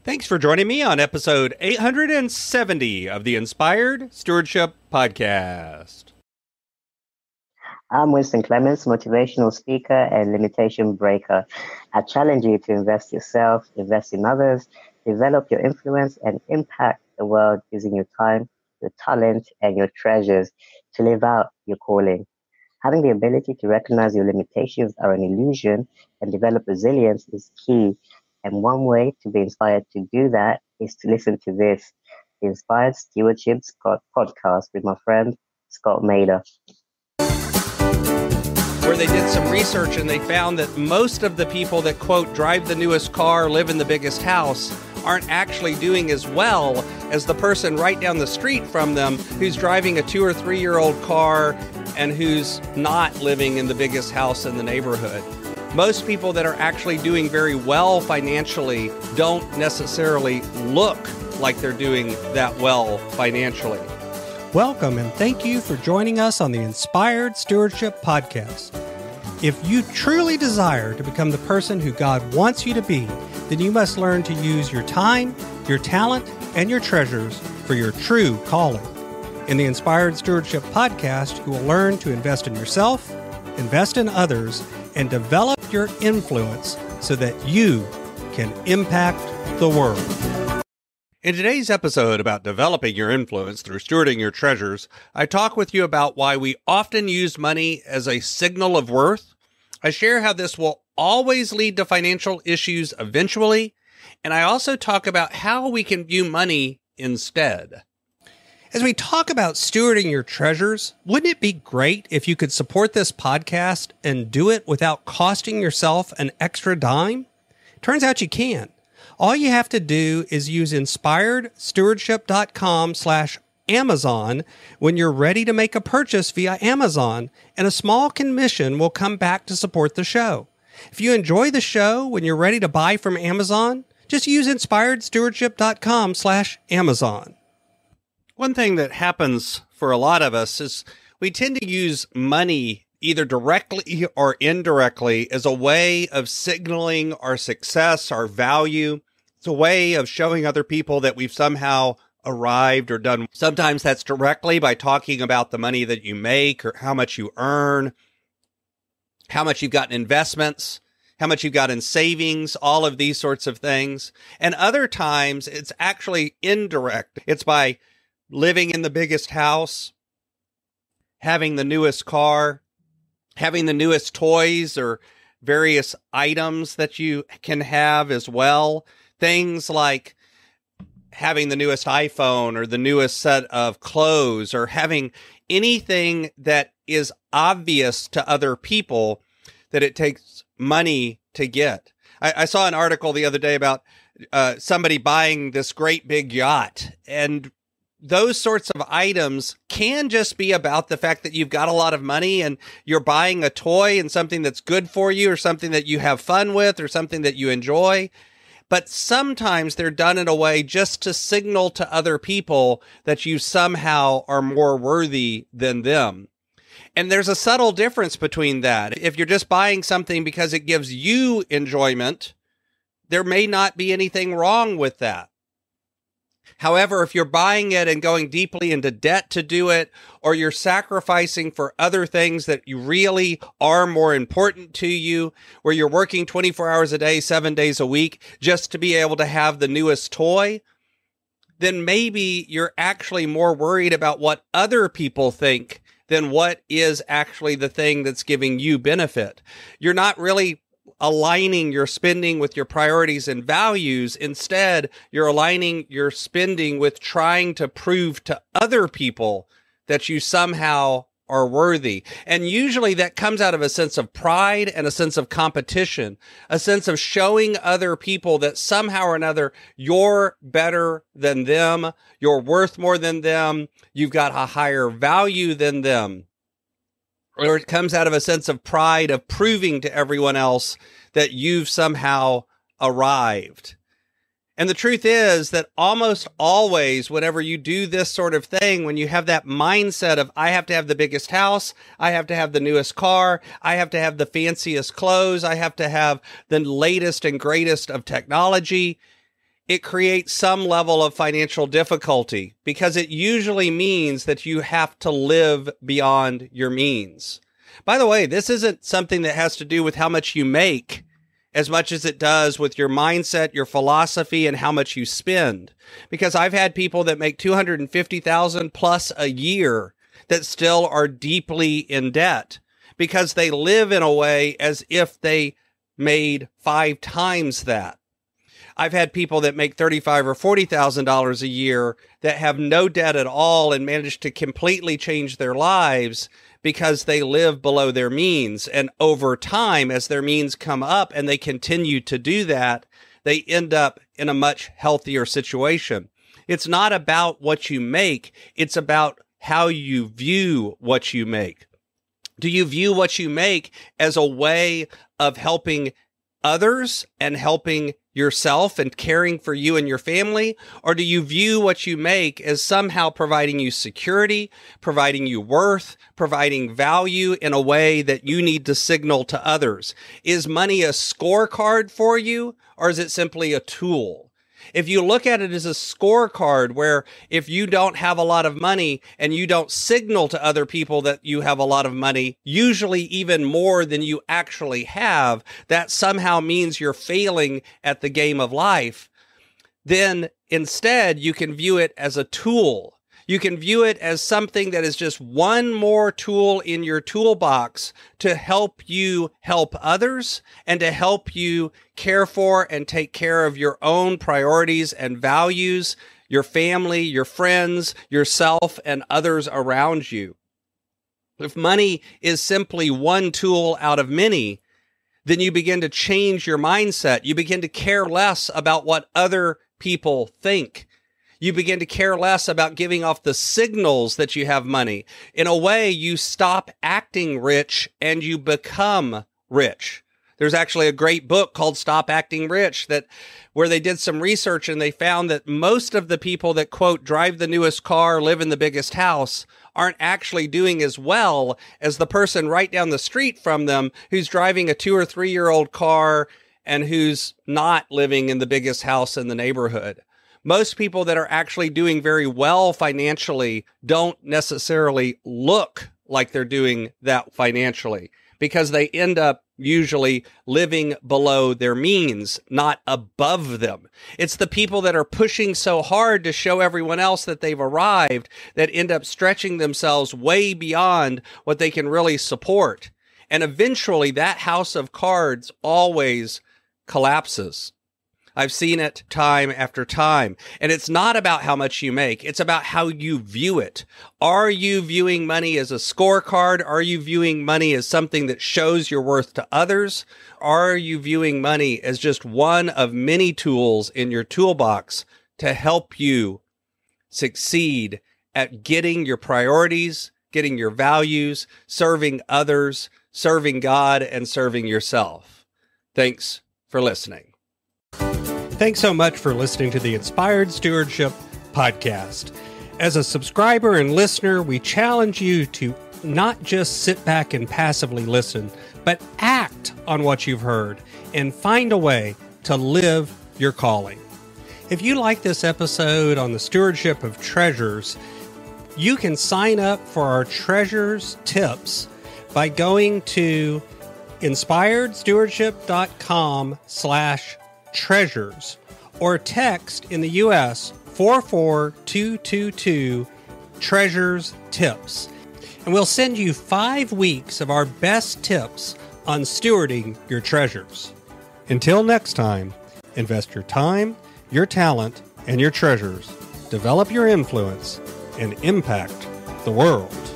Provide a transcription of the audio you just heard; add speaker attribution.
Speaker 1: Thanks for joining me on episode 870 of the Inspired Stewardship Podcast.
Speaker 2: I'm Winston Clements, motivational speaker and limitation breaker. I challenge you to invest yourself, invest in others, develop your influence, and impact the world using your time, your talent, and your treasures to live out your calling. Having the ability to recognize your limitations are an illusion and develop resilience is key. And one way to be inspired to do that is to listen to this, the Inspired Stewardship podcast with my friend, Scott Mader.
Speaker 1: Where they did some research and they found that most of the people that, quote, drive the newest car, live in the biggest house, aren't actually doing as well as the person right down the street from them who's driving a 2 or 3 year old car and who's not living in the biggest house in the neighborhood. Most people that are actually doing very well financially don't necessarily look like they're doing that well financially.
Speaker 3: Welcome and thank you for joining us on the Inspired Stewardship Podcast. If you truly desire to become the person who God wants you to be, then you must learn to use your time, your talent, and your treasures for your true calling. In the Inspired Stewardship Podcast, you will learn to invest in yourself, invest in others, and develop your influence so that you can impact the world.
Speaker 1: In today's episode about developing your influence through stewarding your treasures, I talk with you about why we often use money as a signal of worth. I share how this will always lead to financial issues eventually, and I also talk about how we can view money instead. As we talk about stewarding your treasures, wouldn't it be great if you could support this podcast and do it without costing yourself an extra dime? Turns out you can. All you have to do is use inspiredstewardship.com/Amazon when you're ready to make a purchase via Amazon, and a small commission will come back to support the show. If you enjoy the show when you're ready to buy from Amazon, just use inspiredstewardship.com/Amazon. One thing that happens for a lot of us is we tend to use money either directly or indirectly as a way of signaling our success, our value. It's a way of showing other people that we've somehow arrived or done. Sometimes that's directly by talking about the money that you make or how much you earn, how much you've got in investments, how much you've got in savings, all of these sorts of things. And other times it's actually indirect. It's by living in the biggest house, having the newest car, having the newest toys or various items that you can have as well. Things like having the newest iPhone or the newest set of clothes or having anything that is obvious to other people that it takes money to get. I saw an article the other day about somebody buying this great big yacht, and those sorts of items can just be about the fact that you've got a lot of money and you're buying a toy and something that's good for you or something that you have fun with or something that you enjoy. But sometimes they're done in a way just to signal to other people that you somehow are more worthy than them. And there's a subtle difference between that. If you're just buying something because it gives you enjoyment, there may not be anything wrong with that. However, if you're buying it and going deeply into debt to do it, or you're sacrificing for other things that you really are more important to you, where you're working 24 hours a day, 7 days a week, just to be able to have the newest toy, then maybe you're actually more worried about what other people think than what is actually the thing that's giving you benefit. You're not really aligning your spending with your priorities and values. Instead, you're aligning your spending with trying to prove to other people that you somehow are worthy. And usually that comes out of a sense of pride and a sense of competition, a sense of showing other people that somehow or another you're better than them, you're worth more than them, you've got a higher value than them. Or it comes out of a sense of pride of proving to everyone else that you've somehow arrived. And the truth is that almost always, whenever you do this sort of thing, when you have that mindset of, I have to have the biggest house, I have to have the newest car, I have to have the fanciest clothes, I have to have the latest and greatest of technology, it creates some level of financial difficulty because it usually means that you have to live beyond your means. By the way, this isn't something that has to do with how much you make as much as it does with your mindset, your philosophy, and how much you spend. Because I've had people that make $250,000 plus a year that still are deeply in debt because they live in a way as if they made 5 times that. I've had people that make $35,000 or $40,000 a year that have no debt at all and manage to completely change their lives because they live below their means. And over time, as their means come up and they continue to do that, they end up in a much healthier situation. It's not about what you make. It's about how you view what you make. Do you view what you make as a way of helping others and helping yourself and caring for you and your family? Or do you view what you make as somehow providing you security, providing you worth, providing value in a way that you need to signal to others? Is money a scorecard for you, or is it simply a tool? If you look at it as a scorecard where if you don't have a lot of money and you don't signal to other people that you have a lot of money, usually even more than you actually have, that somehow means you're failing at the game of life, then instead you can view it as a tool. You can view it as something that is just one more tool in your toolbox to help you help others and to help you care for and take care of your own priorities and values, your family, your friends, yourself, and others around you. If money is simply one tool out of many, then you begin to change your mindset. You begin to care less about what other people think. You begin to care less about giving off the signals that you have money. In a way, you stop acting rich and you become rich. There's actually a great book called Stop Acting Rich where they did some research and they found that most of the people that, quote, drive the newest car, live in the biggest house, aren't actually doing as well as the person right down the street from them who's driving a 2 or 3 year old car and who's not living in the biggest house in the neighborhood. Most people that are actually doing very well financially don't necessarily look like they're doing that financially because they end up usually living below their means, not above them. It's the people that are pushing so hard to show everyone else that they've arrived that end up stretching themselves way beyond what they can really support. And eventually that house of cards always collapses. I've seen it time after time. And it's not about how much you make. It's about how you view it. Are you viewing money as a scorecard? Are you viewing money as something that shows your worth to others? Are you viewing money as just one of many tools in your toolbox to help you succeed at getting your priorities, getting your values, serving others, serving God, and serving yourself? Thanks for listening.
Speaker 3: Thanks so much for listening to the Inspired Stewardship podcast. As a subscriber and listener, we challenge you to not just sit back and passively listen, but act on what you've heard and find a way to live your calling. If you like this episode on the stewardship of treasures, you can sign up for our treasures tips by going to inspiredstewardship.com/treasures or text in the U.S. 44222 treasures tips. And we'll send you 5 weeks of our best tips on stewarding your treasures. Until next time, invest your time, your talent, and your treasures. Develop your influence and impact the world.